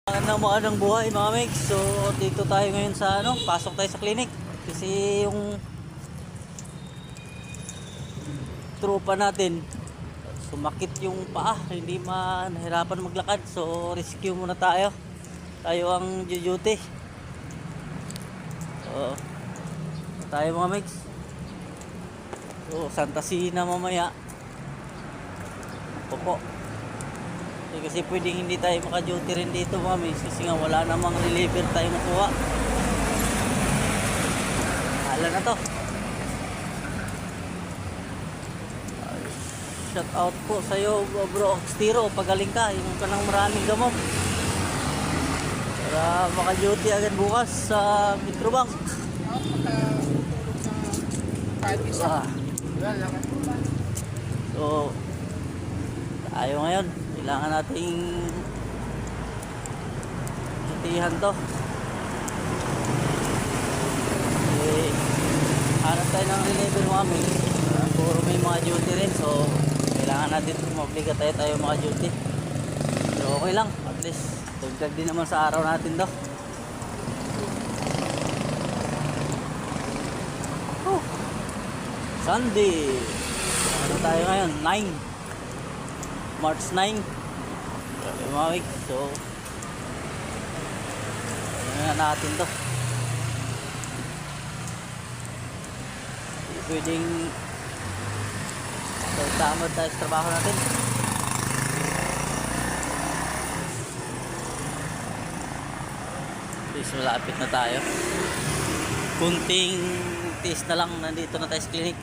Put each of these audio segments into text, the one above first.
Ng buhay mga mix. So dito tayo ngayon sa pasok tayo sa clinic kasi yung tropa natin sumakit yung paa, hindi nahirapan maglakad. So rescue muna tayo. Tayo ang duty. So tayo mga mix. So Santa Cena mamaya. Opo. Kasi pwedeng hindi tayo maka-duty rin dito mga miss kasi nga wala namang reliever tayo makuha. Hala na to. Shout out po sa'yo bro Oxtiro, pagaling ka, yung kanang maraming gamot para maka-duty agad bukas sa Metrobank. So tayo ngayon kailangan nating dutihan to. Hanap tayo ng reliever mga miss. Puro may mga duty rin. So kailangan natin mabliga tayo mga duty. So okay lang. At least dagdag din naman sa araw natin to. Sunday. Ano tayo ngayon? 9 March 9. Mga week. So ano natin to. Pwedeng tamad tayo sa trabaho natin. Please malapit na tayo. Kunting test na lang, nandito na tayo sa clinic.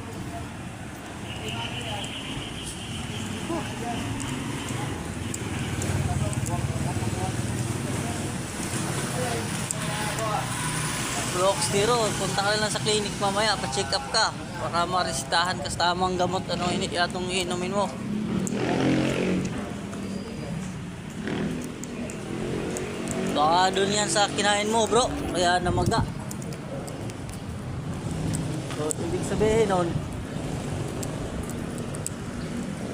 Bro Oxtiro, punta ka lang sa clinic mamaya, pa-check up ka para maresitahan ka sa tamang gamot atong iinumin mo. Baka doon yan sa kinain mo bro, kaya namaga. So ibig sabihin nun,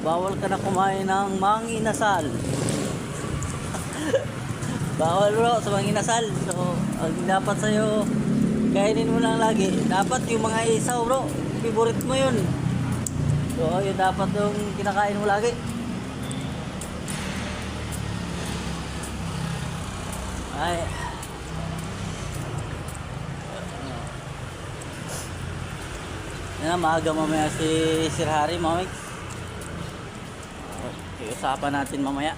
bawal ka na kumain ng manginasal. Bawal bro sa manginasal. So ang dapat sa'yo, kainin mo lang lagi. Dapat yung mga isaw bro, favorite mo yun. So yun dapat yung kinakain mo lagi. Ay yan na, maaga mamaya si Sir Harry mamaya. Usapan natin mamaya.